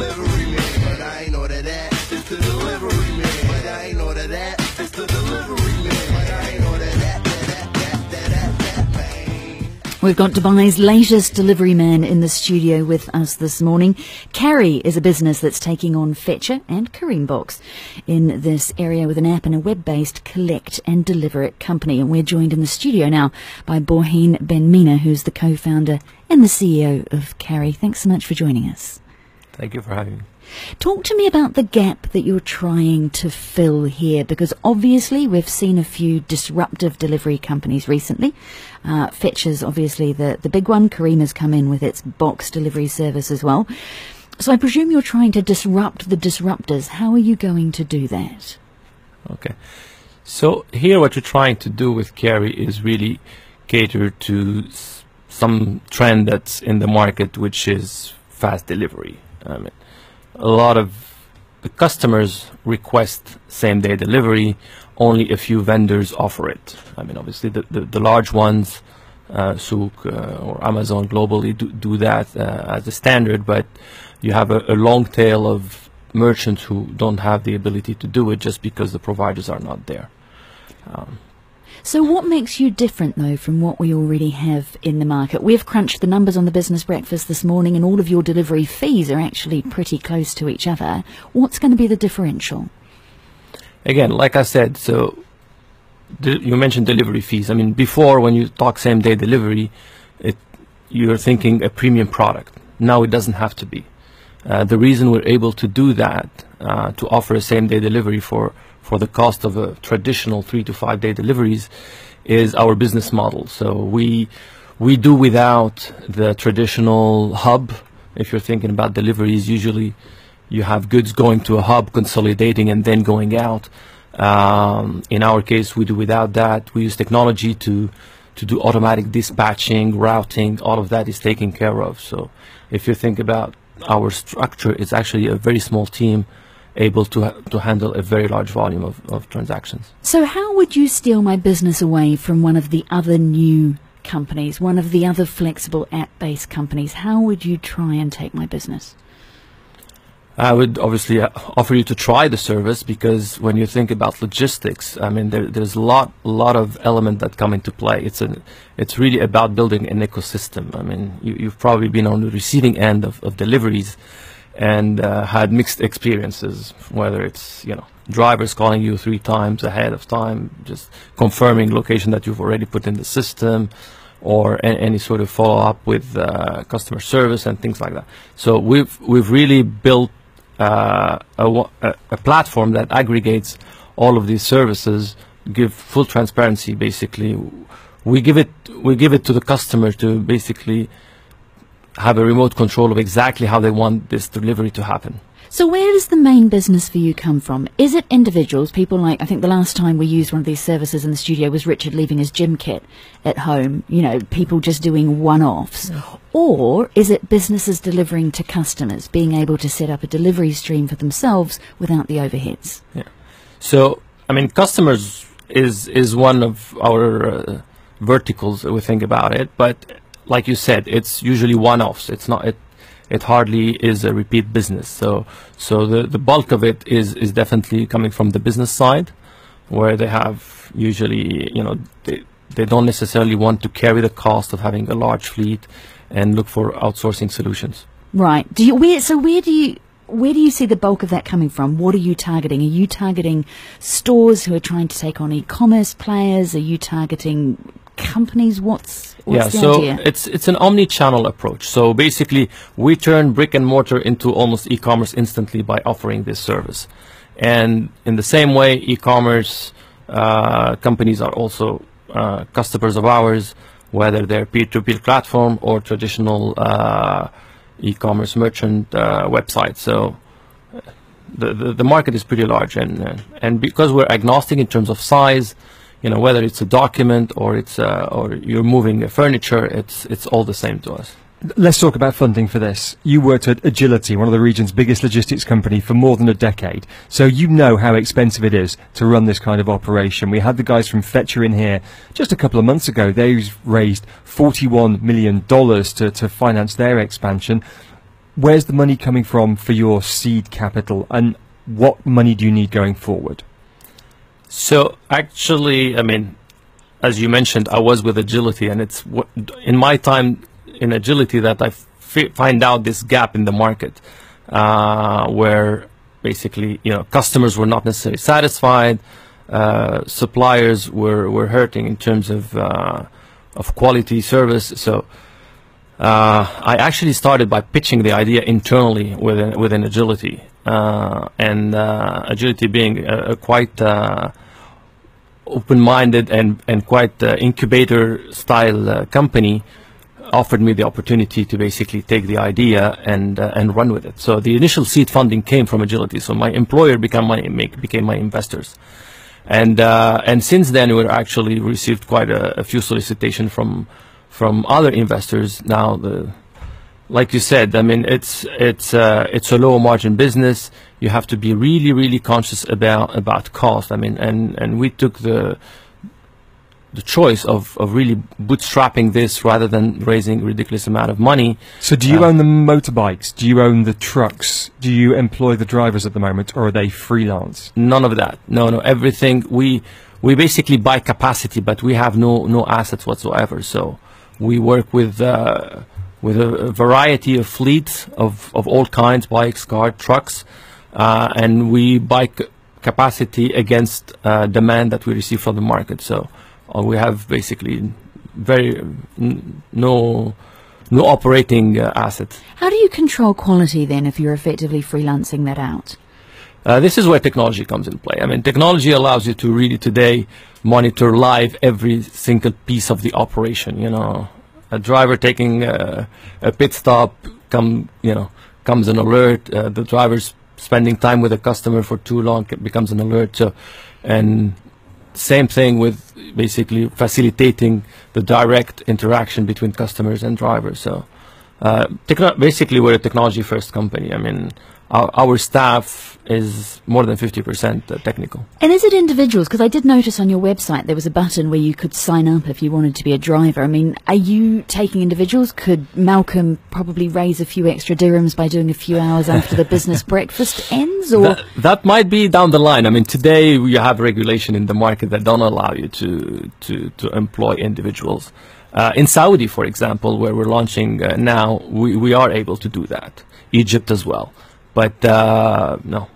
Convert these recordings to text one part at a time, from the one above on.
delivery man. But I ain't know that. It's the delivery man. But I ain't know that. It's the delivery man. But I ain't know that. We've got Dubai's latest delivery man in the studio with us this morning. Carry is a business that's taking on Fetcher and Kareembox in this area with an app and a web-based collect and deliver it company. And we're joined in the studio now by Borhene BenMena, who's the co-founder and the CEO of Carry. Thanks so much for joining us. Thank you for having me. Talk to me about the gap that you're trying to fill here, because obviously we've seen a few disruptive delivery companies recently. Fetcher's obviously the big one. Kareem has come in with its box delivery service as well. So I presume you're trying to disrupt the disruptors. How are you going to do that? Okay. So here what you're trying to do with Carry is really cater to some trend that's in the market, which is fast delivery. I mean, a lot of the customers request same-day delivery. Only a few vendors offer it. I mean, obviously the large ones, Souk or Amazon globally do that as a standard, but you have a long tail of merchants who don't have the ability to do it just because the providers are not there. So what makes you different, though, from what we already have in the market? We've crunched the numbers on the Business Breakfast this morning, and all of your delivery fees are actually pretty close to each other. What's going to be the differential? Again, like I said, so you mentioned delivery fees. I mean, before, when you talk same-day delivery, you're thinking a premium product. Now it doesn't have to be. The reason we're able to do that, to offer a same-day delivery for the cost of a traditional 3 to 5 day deliveries, is our business model. So we do without the traditional hub. If you're thinking about deliveries, usually you have goods going to a hub, consolidating, and then going out. In our case, we do without that. We use technology to do automatic dispatching, routing. All of that is taken care of. So if you think about our structure, it's actually a very small team able to handle a very large volume of transactions. So how would you steal my business away from one of the other new companies, one of the other flexible app-based companies? How would you try and take my business? I would obviously offer you to try the service, because when you think about logistics, I mean, there's a lot of element that come into play. It's really about building an ecosystem. I mean, you've probably been on the receiving end of deliveries and had mixed experiences, whether it's, you know, drivers calling you 3 times ahead of time, just confirming location that you've already put in the system, or any sort of follow-up with customer service and things like that. So we've really built a platform that aggregates all of these services, give full transparency. Basically, we give it to the customer to basically have a remote control of exactly how they want this delivery to happen. So where does the main business for you come from? Is it individuals, people like, I think the last time we used one of these services in the studio was Richard leaving his gym kit at home, you know, people just doing one-offs? Yeah. Or is it businesses delivering to customers, being able to set up a delivery stream for themselves without the overheads? Yeah. So, I mean, customers is one of our verticals that we think about it, but like you said, it's usually one-offs. It's not it hardly is a repeat business. So the bulk of it is definitely coming from the business side, where they have usually, you know, they don't necessarily want to carry the cost of having a large fleet and look for outsourcing solutions. Right. Where do you see the bulk of that coming from? What are you targeting? Are you targeting stores who are trying to take on e-commerce players? Are you targeting companies? What's the idea? It's an omni-channel approach. So basically, we turn brick and mortar into almost e-commerce instantly by offering this service. And in the same way, e-commerce companies are also customers of ours, whether they're peer-to-peer platform or traditional e-commerce merchant websites. So the market is pretty large, and because we're agnostic in terms of size, you know, whether it's a document or it's or you're moving furniture, it's all the same to us. Let's talk about funding for this. You worked at Agility, one of the region's biggest logistics company, for more than a decade. So you know how expensive it is to run this kind of operation. We had the guys from Fetcher in here just a couple of months ago. They raised $41 million to finance their expansion. where's the money coming from for your seed capital, and what money do you need going forward? So actually, I mean, as you mentioned, I was with Agility, and it's in my time in Agility that I find out this gap in the market, where basically, customers were not necessarily satisfied, suppliers were hurting in terms of quality service. So I actually started by pitching the idea internally within Agility, and Agility being a quite open-minded and quite incubator-style company, offered me the opportunity to basically take the idea and run with it. So the initial seed funding came from Agility. So my employer became my investors, and since then we've actually received quite a few solicitations from other investors. Now, like you said, I mean, it's a low margin business. You have to be really conscious about cost. I mean, and we took the choice of really bootstrapping this rather than raising a ridiculous amount of money. So do you own the motorbikes? Do you own the trucks? Do you employ the drivers at the moment, or are they freelance? None of that. No, everything. We basically buy capacity, but we have no assets whatsoever. So we work with a variety of fleets of all kinds, bikes, cars, trucks, and we buy capacity against demand that we receive from the market. So we have basically no operating assets. How do you control quality then if you're effectively freelancing that out? This is where technology comes in play. I mean, technology allows you to really today monitor live every single piece of the operation. A driver taking a pit stop comes an alert. The driver's spending time with a customer for too long becomes an alert. So, and same thing with basically facilitating the direct interaction between customers and drivers. So basically we're a technology first company. I mean, our staff is more than 50% technical. And is it individuals? Because I did notice on your website there was a button where you could sign up if you wanted to be a driver. I mean, are you taking individuals? Could Malcolm probably raise a few extra dirhams by doing a few hours after the business breakfast ends? Or that might be down the line. I mean, today we have regulation in the market that don't allow you to employ individuals. In Saudi, for example, where we're launching now, we are able to do that. Egypt as well. But no,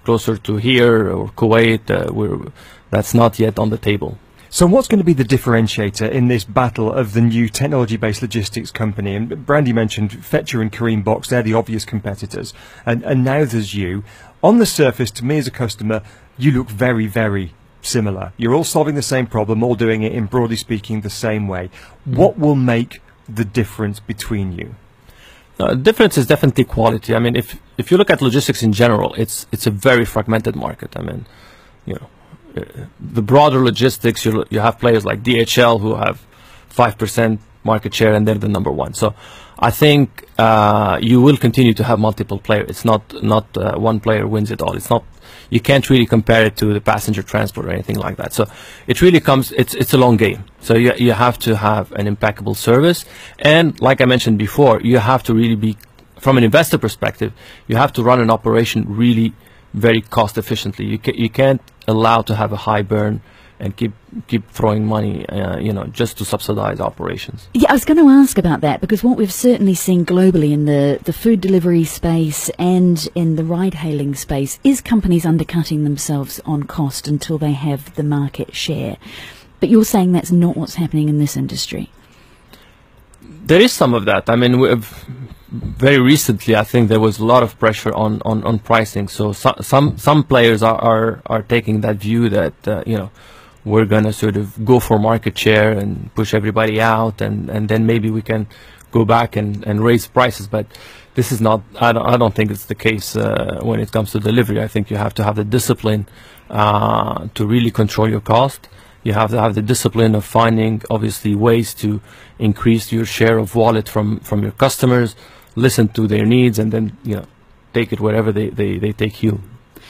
closer to here or Kuwait, that's not yet on the table. So what's going to be the differentiator in this battle of the new technology-based logistics company? And Brandy mentioned Fetcher and Kareem Box, they're the obvious competitors. And now there's you. On the surface, to me as a customer, you look very similar. You're all solving the same problem, all doing it in, broadly speaking, the same way. What will make the difference between you? The difference is definitely quality. I mean, if you look at logistics in general, it's a very fragmented market. I mean, the broader logistics, you have players like DHL who have 5% market share and they're the number one. So I think you will continue to have multiple players. It's not one player wins it all. It's not. You can't really compare it to the passenger transport or anything like that. So it really comes. It's a long game. So you have to have an impeccable service, and like I mentioned before, you have to really be, from an investor perspective, you have to run an operation really very cost efficiently. You can't allow to have a high burn and keep throwing money, just to subsidize operations. Yeah, I was going to ask about that, because what we've certainly seen globally in the food delivery space and in the ride-hailing space is companies undercutting themselves on cost until they have the market share. But you're saying that's not what's happening in this industry. There is some of that. I mean, very recently, I think there was a lot of pressure on pricing. So some players are taking that view that we're going to sort of go for market share and push everybody out, and then maybe we can go back and raise prices. But this is not, I don't think it's the case when it comes to delivery. I think you have to have the discipline to really control your cost. You have to have the discipline of finding, obviously, ways to increase your share of wallet from your customers, listen to their needs, and then take it wherever they take you.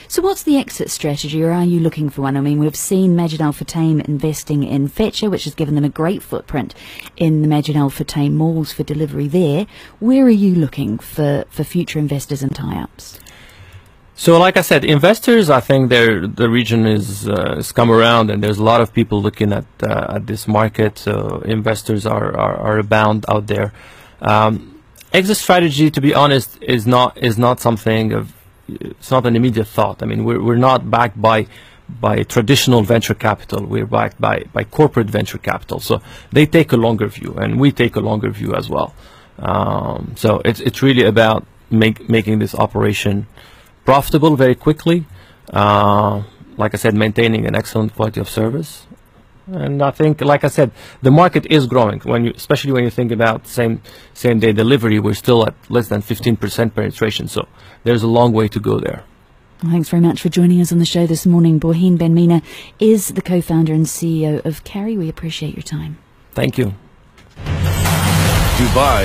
So what's the exit strategy, or are you looking for one? I mean, we've seen Majid Al Futtaim investing in Fetcher, which has given them a great footprint in the Majid Al Futtaim malls for delivery there. Where are you looking for future investors and tie-ups? So, like I said, investors, I think the region is come around, and there's a lot of people looking at this market. So investors are abound out there. Exit strategy, to be honest, is not something of, it's not an immediate thought. I mean, we're not backed by traditional venture capital. We're backed by corporate venture capital. So they take a longer view, and we take a longer view as well. So it's really about making this operation profitable very quickly. Like I said, maintaining an excellent quality of service. And I think, like I said, the market is growing. Especially when you think about same day delivery, we're still at less than 15% penetration. So there's a long way to go there. Well, thanks very much for joining us on the show this morning. Borhene BenMena is the co-founder and CEO of Carry. We appreciate your time. Thank you. Dubai.